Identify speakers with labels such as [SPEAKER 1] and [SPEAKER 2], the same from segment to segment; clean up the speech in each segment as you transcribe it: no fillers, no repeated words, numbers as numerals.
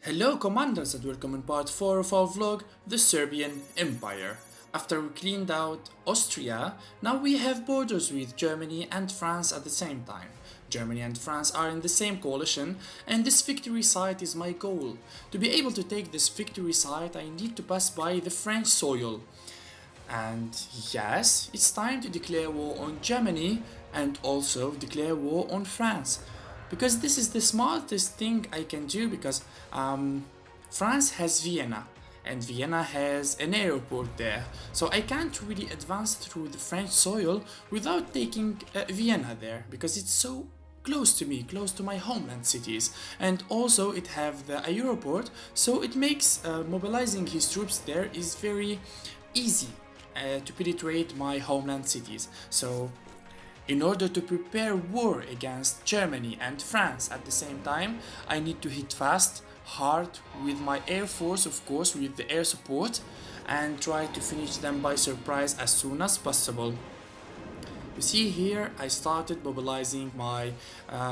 [SPEAKER 1] Hello commanders and welcome in part 4 of our vlog, the Serbian Empire. After we cleaned out Austria, now we have borders with Germany and France at the same time. Germany and France are in the same coalition and this victory site is my goal. To be able to take this victory site I need to pass by the French soil. And yes, it's time to declare war on Germany and also declare war on France. Because this is the smartest thing I can do because France has Vienna and Vienna has an airport there. So I can't really advance through the French soil without taking Vienna there because it's so close to me, close to my homeland cities, and also it have the airport, so it makes mobilizing his troops there is very easy to penetrate my homeland cities. So in order to prepare war against Germany and France at the same time, I need to hit fast, hard with my air force, of course, with the air support, and try to finish them by surprise as soon as possible. You see here, I started mobilizing my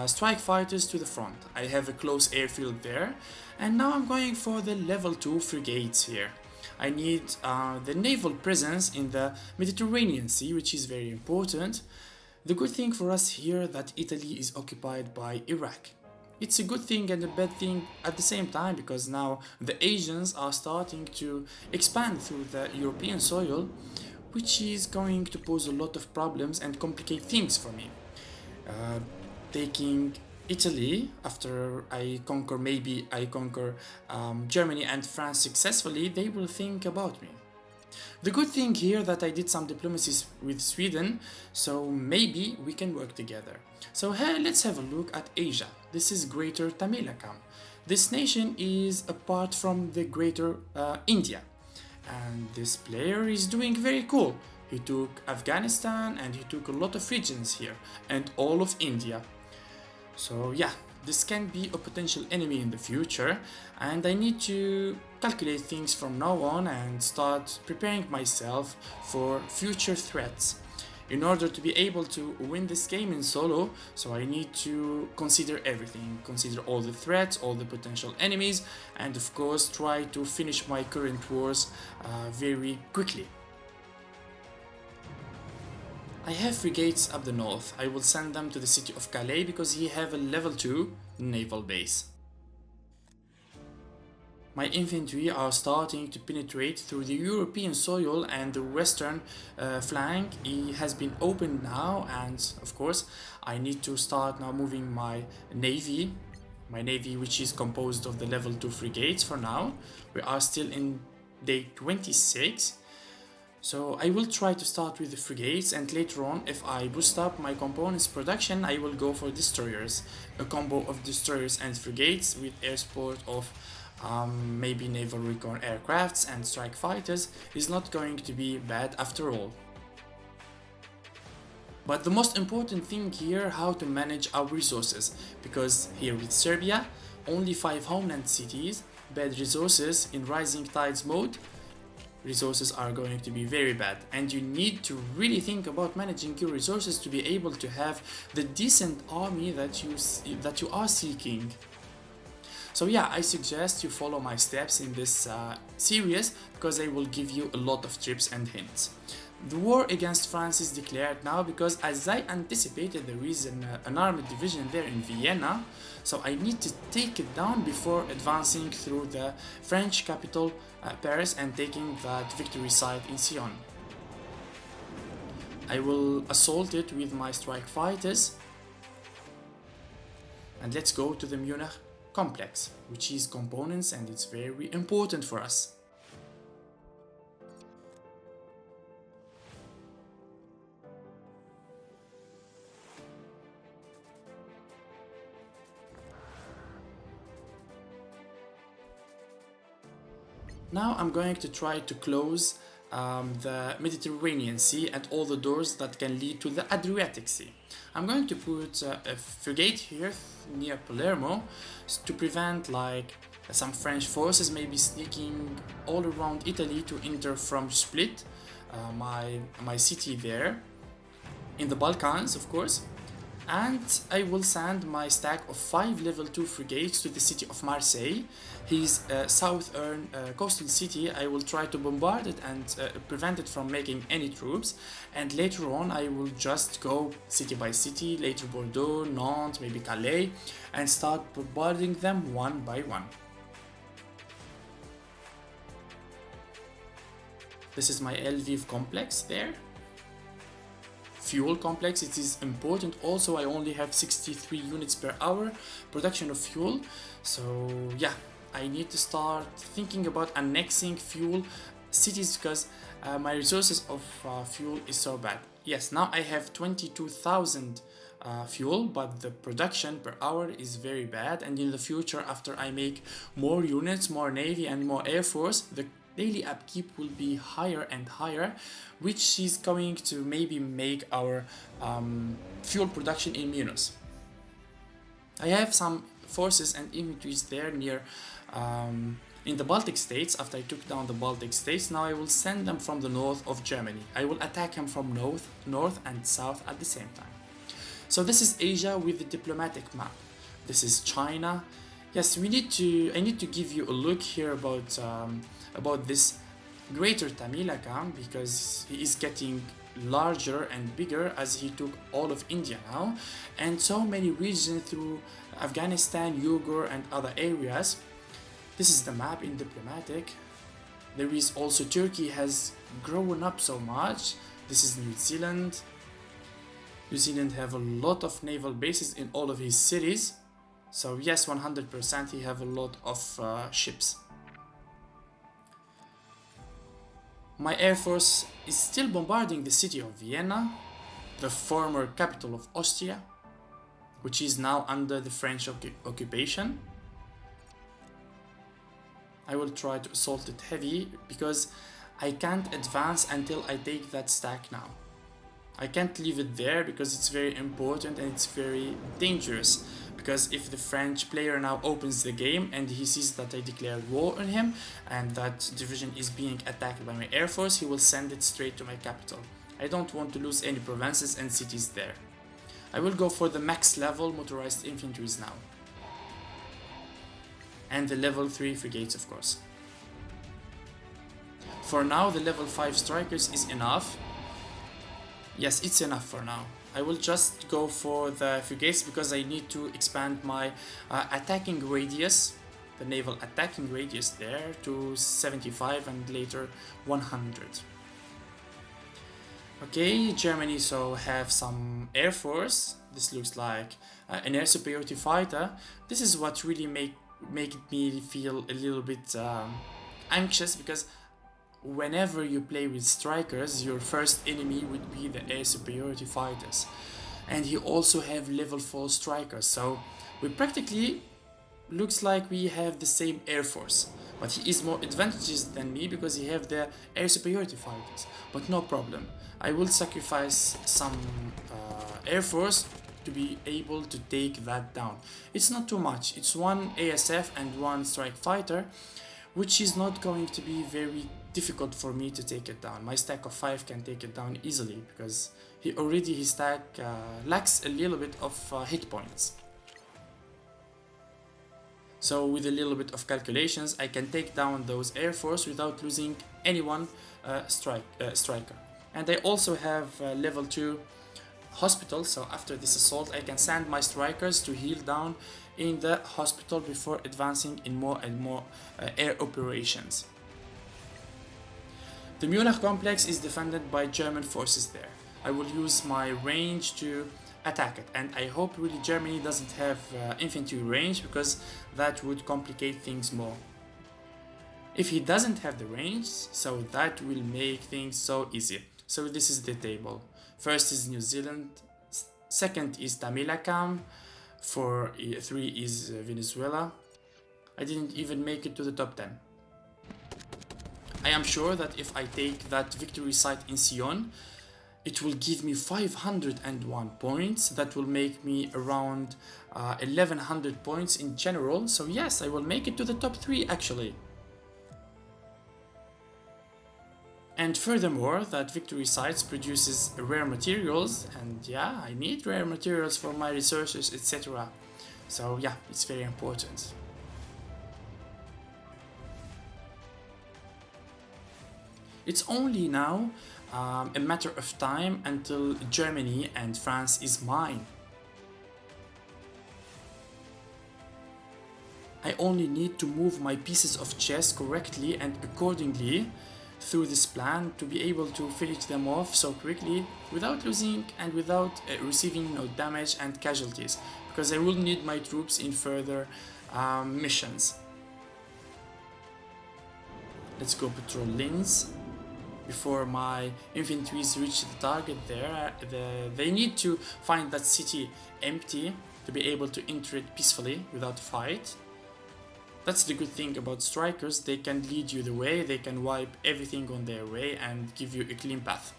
[SPEAKER 1] strike fighters to the front. I have a close airfield there, and now I'm going for the level 2 frigates here. I need the naval presence in the Mediterranean Sea, which is very important. The good thing for us here that Italy is occupied by Iraq. It's a good thing and a bad thing at the same time because now the Asians are starting to expand through the European soil, which is going to pose a lot of problems and complicate things for me. Taking Italy, after maybe I conquer Germany and France successfully, they will think about me. The good thing here that I did some diplomacies with Sweden, so maybe we can work together. So here let's have a look at Asia. This is Greater Tamilakam. This nation is apart from the Greater India. And this player is doing very cool. He took Afghanistan and he took a lot of regions here and all of India. So yeah, this can be a potential enemy in the future and I need to calculate things from now on and start preparing myself for future threats. In order to be able to win this game in solo, so I need to consider everything, consider all the threats, all the potential enemies, and of course try to finish my current wars very quickly. I have frigates up the north. I will send them to the city of Calais because he have a level 2 naval base. My infantry are starting to penetrate through the European soil and the western flank has been opened now, and of course I need to start now moving my navy which is composed of the level 2 frigates for now. We are still in day 26. So I will try to start with the frigates and later on if I boost up my components production I will go for destroyers. A combo of destroyers and frigates with air support of maybe naval recon aircrafts and strike fighters is not going to be bad after all. But the most important thing here how to manage our resources, because here with Serbia only 5 homeland cities, bad resources in rising tides mode, resources are going to be very bad and you need to really think about managing your resources to be able to have the decent army that you are seeking. So yeah, I suggest you follow my steps in this series because I will give you a lot of tips and hints. The war against France is declared now because as I anticipated there is an armed division there in Vienna, so I need to take it down before advancing through the French capital Paris and taking that victory site in Sion. I will assault it with my strike fighters and let's go to the Munich complex, which is components and it's very important for us. Now I'm going to try to close the Mediterranean Sea and all the doors that can lead to the Adriatic Sea. I'm going to put a frigate here near Palermo to prevent like some French forces maybe sneaking all around Italy to enter from Split, my city there, in the Balkans of course. And I will send my stack of 5 level 2 frigates to the city of Marseille, his southern coastal city. I will try to bombard it and prevent it from making any troops, and later on I will just go city by city, later Bordeaux, Nantes, maybe Calais, and start bombarding them one by one. This is my Lviv complex there. Fuel complex, it is important also. I only have 63 units per hour production of fuel, so yeah, I need to start thinking about annexing fuel cities because my resources of fuel is so bad. Yes, now I have 22,000 fuel, but the production per hour is very bad, and in the future, after I make more units, more navy and more air force, the daily upkeep will be higher and higher, which is going to maybe make our fuel production in minus. I have some forces and infantries there near in the Baltic states. After I took down the Baltic states, now I will send them from the north of Germany. I will attack them from north and south at the same time. So this is Asia with the diplomatic map. This is China. Yes, I need to give you a look here about this greater Tamilakam, because he is getting larger and bigger as he took all of India now, and so many regions through Afghanistan, Uyghur and other areas. This is the map in diplomatic. There is also Turkey has grown up so much. This is New Zealand. New Zealand have a lot of naval bases in all of his cities. So yes, 100% he have a lot of ships. My air force is still bombarding the city of Vienna, the former capital of Austria, which is now under the French occupation. I will try to assault it heavy because I can't advance until I take that stack now. I can't leave it there because it's very important and it's very dangerous, because if the French player now opens the game and he sees that I declared war on him and that division is being attacked by my air force, he will send it straight to my capital. I don't want to lose any provinces and cities there. I will go for the max level motorized infantries now. And the level 3 frigates, of course. For now, the level 5 strikers is enough. Yes, it's enough for now. I will just go for the frigates because I need to expand my attacking radius, the naval attacking radius there, to 75 and later 100. Okay, Germany so have some air force. This looks like an air superiority fighter. This is what really make me feel a little bit anxious, because whenever you play with strikers, your first enemy would be the air superiority fighters, and he also have level 4 strikers, so we practically looks like we have the same air force, but he is more advantageous than me because he have the air superiority fighters. But no problem, I will sacrifice some air force to be able to take that down. It's not too much, it's one ASF and one strike fighter, which is not going to be very difficult for me to take it down. My stack of 5 can take it down easily because his stack lacks a little bit of hit points. So with a little bit of calculations, I can take down those air force without losing anyone striker. And I also have level 2 hospital, so after this assault I can send my strikers to heal down in the hospital before advancing in more and more air operations. The Munich complex is defended by German forces there. I will use my range to attack it, and I hope really Germany doesn't have infantry range, because that would complicate things more. If he doesn't have the range, so that will make things so easy. So this is the table. First is New Zealand, second is Tamilakam, 3 is Venezuela. I didn't even make it to the top 10. I am sure that if I take that victory site in Sion, it will give me 501 points. That will make me around 1100 points in general. So yes, I will make it to the top 3 actually. And furthermore, that victory sites produces rare materials, and yeah, I need rare materials for my researches, etc. So yeah, it's very important. It's only now a matter of time until Germany and France is mine. I only need to move my pieces of chess correctly and accordingly through this plan to be able to finish them off so quickly without losing and without receiving no damage and casualties, because I will need my troops in further missions. Let's go patrol Linz before my infantries reach the target there. They need to find that city empty to be able to enter it peacefully without a fight. That's the good thing about strikers, they can lead you the way, they can wipe everything on their way and give you a clean path.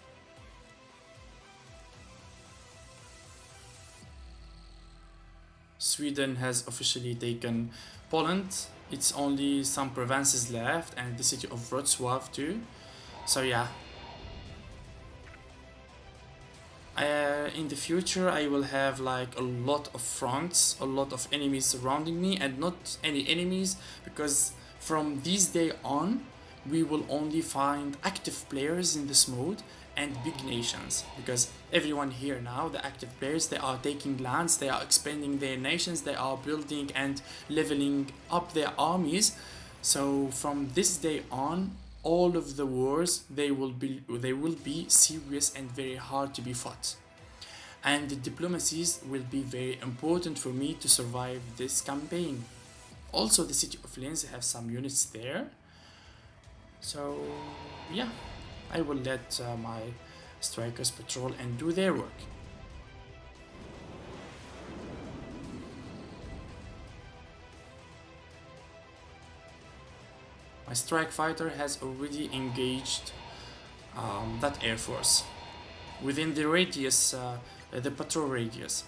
[SPEAKER 1] Sweden has officially taken Poland, it's only some provinces left and the city of Wrocław too. So yeah, in the future I will have like a lot of fronts, a lot of enemies surrounding me, and not any enemies, because from this day on we will only find active players in this mode and big nations, because everyone here now, the active players, they are taking lands, they are expanding their nations, they are building and leveling up their armies. So from this day on, all of the wars, they will be serious and very hard to be fought, and the diplomacies will be very important for me to survive this campaign. Also, the city of Linz have some units there, so yeah, I will let my strikers patrol and do their work. My strike fighter has already engaged that air force within the radius, the patrol radius.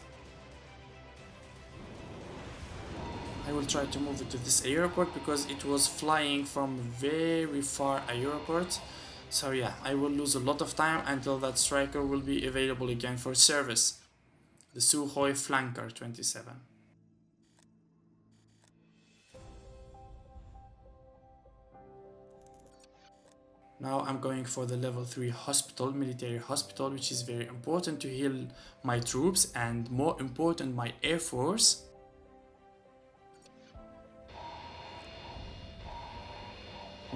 [SPEAKER 1] I will try to move it to this airport because it was flying from very far airport. So yeah, I will lose a lot of time until that striker will be available again for service. The Sukhoi Flanker 27. Now I'm going for the level 3 hospital, military hospital, which is very important to heal my troops and more important, my air force.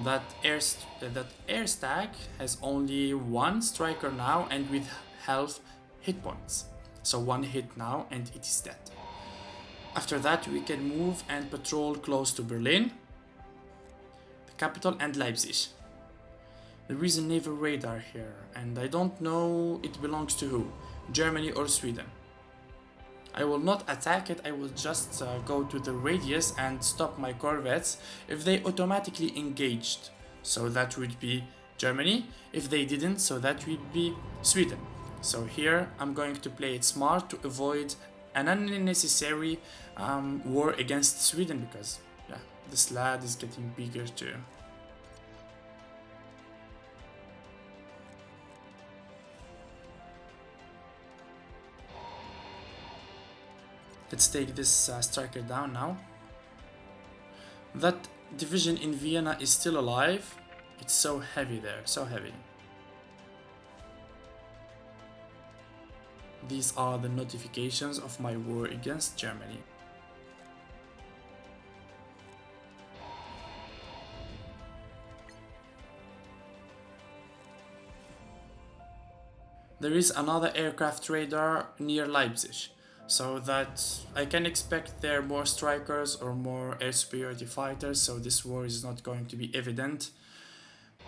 [SPEAKER 1] That air stack has only one striker now and with half hit points. So one hit now and it is dead. After that we can move and patrol close to Berlin, the capital, and Leipzig. There is a naval radar here, and I don't know it belongs to who, Germany or Sweden. I will not attack it, I will just go to the radius and stop my corvettes if they automatically engaged. So that would be Germany. If they didn't, so that would be Sweden. So here I'm going to play it smart to avoid an unnecessary war against Sweden, because yeah, this lad is getting bigger too. Let's take this striker down now. That division in Vienna is still alive. It's so heavy there, so heavy. These are the notifications of my war against Germany. There is another aircraft radar near Leipzig, so that I can expect there more strikers or more air superiority fighters, so this war is not going to be evident.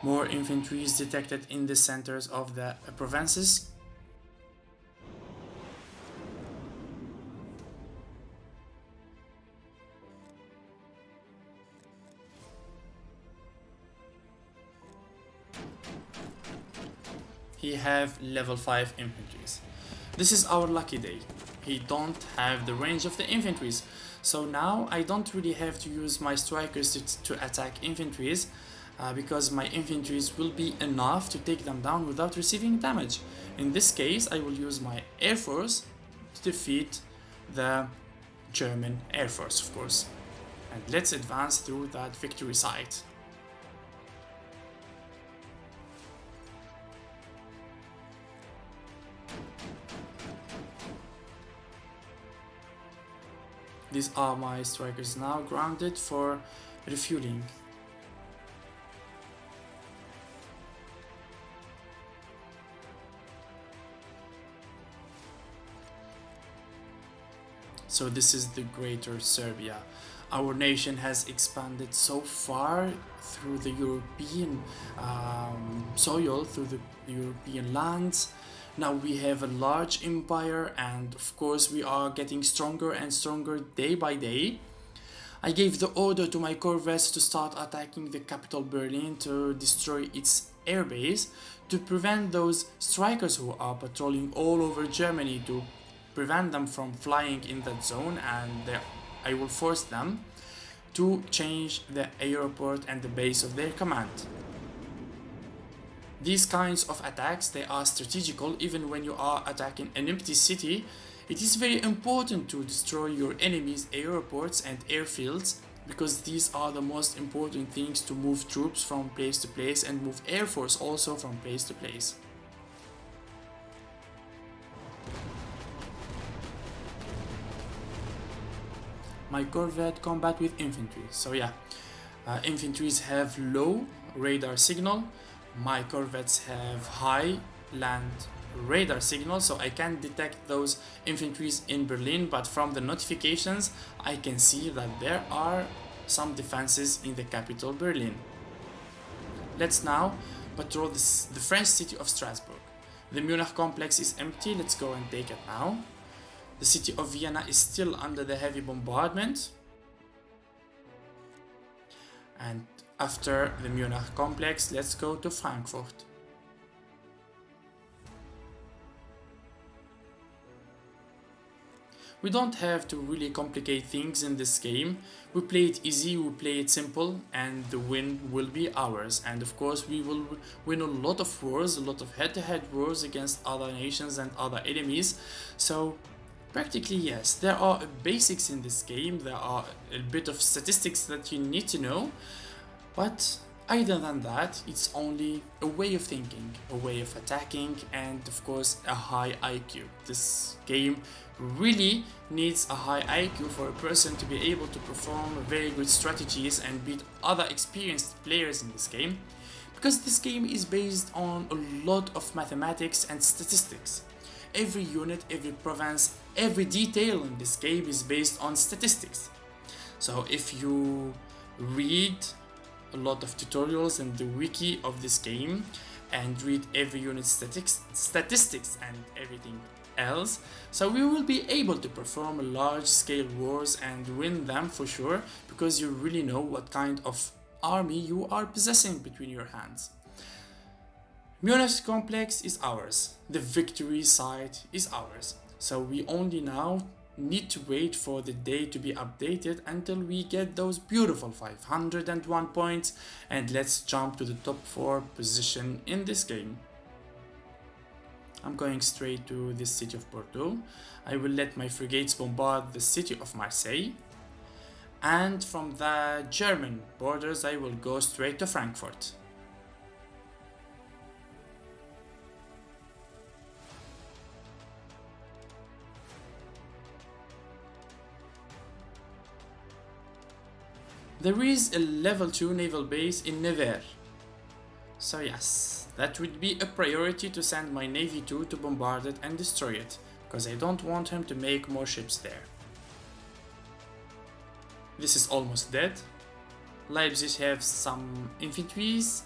[SPEAKER 1] More infantry is detected in the centers of the provinces. He have level 5 infantries. This is our lucky day. He don't have the range of the infantries, so now I don't really have to use my strikers to attack infantries. because my infantries will be enough to take them down without receiving damage. In this case, I will use my air force to defeat the German air force, of course. And let's advance through that victory site. These are my strikers now grounded for refueling. So this is the greater Serbia. Our nation has expanded so far through the European soil, through the European lands. Now we have a large empire, and of course we are getting stronger and stronger day by day. I gave the order to my corvettes to start attacking the capital Berlin to destroy its airbase, to prevent those strikers who are patrolling all over Germany, to prevent them from flying in that zone, and I will force them to change the airport and the base of their command. These kinds of attacks, they are strategical. Even when you are attacking an empty city, it is very important to destroy your enemy's airports and airfields, because these are the most important things to move troops from place to place and move air force also from place to place. My corvette combat with infantry. So yeah, infantries have low radar signal. My corvettes have high land radar signal, so I can detect those infantries in Berlin, but from the notifications I can see that there are some defenses in the capital Berlin. Let's now patrol the French city of Strasbourg. The Munich complex is empty, let's go and take it now. The city of Vienna is still under the heavy bombardment. And after the Munich complex, let's go to Frankfurt. We don't have to really complicate things in this game. We play it easy, we play it simple, and the win will be ours. And of course we will win a lot of wars, a lot of head-to-head wars against other nations and other enemies. So practically yes, there are basics in this game, there are a bit of statistics that you need to know, but other than that, it's only a way of thinking, a way of attacking, and of course a high IQ. This game really needs a high IQ for a person to be able to perform very good strategies and beat other experienced players in this game, because this game is based on a lot of mathematics and statistics. Every unit, every province, every detail in this game is based on statistics. So if you read a lot of tutorials in the wiki of this game and read every unit statistics and everything else, so we will be able to perform large scale wars and win them for sure, because you really know what kind of army you are possessing between your hands. Munich complex is ours, the victory site is ours, so we only now need to wait for the day to be updated until we get those beautiful 501 points, and let's jump to the top 4 position in this game. I'm going straight to this city of Bordeaux. I will let my frigates bombard the city of Marseille, and from the German borders I will go straight to Frankfurt. There is a level 2 naval base in Naval. So yes, that would be a priority to send my Navy 2 to bombard it and destroy it, because I don't want him to make more ships there. This is almost dead. Leipzig have some infantries.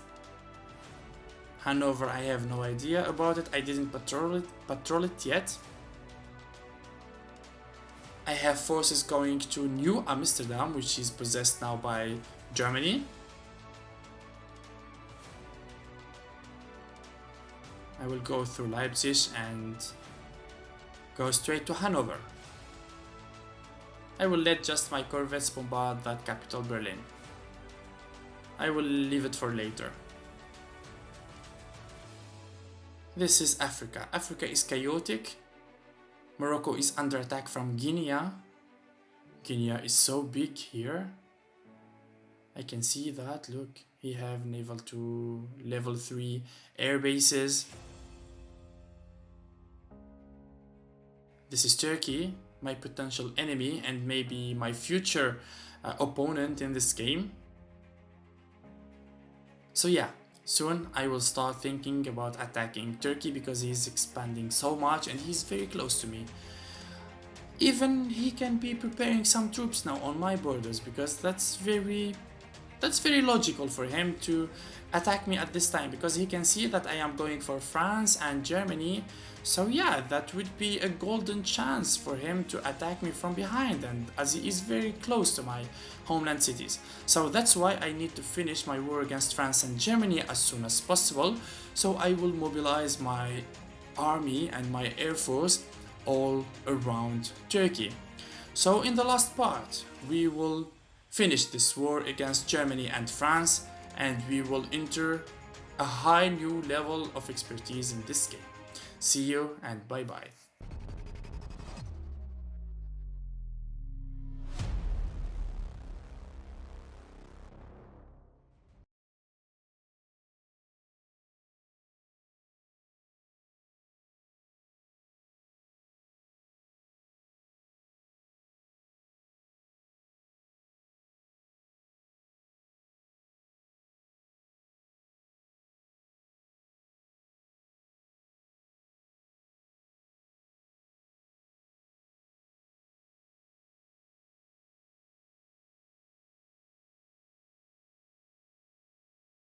[SPEAKER 1] Hanover, I have no idea about it, I didn't patrol it yet. I have forces going to New Amsterdam, which is possessed now by Germany. I will go through Leipzig and go straight to Hanover. I will let just my corvettes bombard that capital Berlin. I will leave it for later. This is Africa. Africa is chaotic. Morocco is under attack from Guinea. Guinea is so big here. I can see that, look, he have naval 2, level 3 air bases. This is Turkey, my potential enemy and maybe my future opponent in this game. So yeah, soon I will start thinking about attacking Turkey because he's expanding so much and he's very close to me. Even he can be preparing some troops now on my borders because that's very logical for him to attack me at this time because he can see that I am going for France and Germany. So yeah, that would be a golden chance for him to attack me from behind, and as he is very close to my homeland cities. So that's why I need to finish my war against France and Germany as soon as possible. So I will mobilize my army and my air force all around Turkey. So in the last part, we will finish this war against Germany and France, and we will enter a high new level of expertise in this game. See you and bye bye.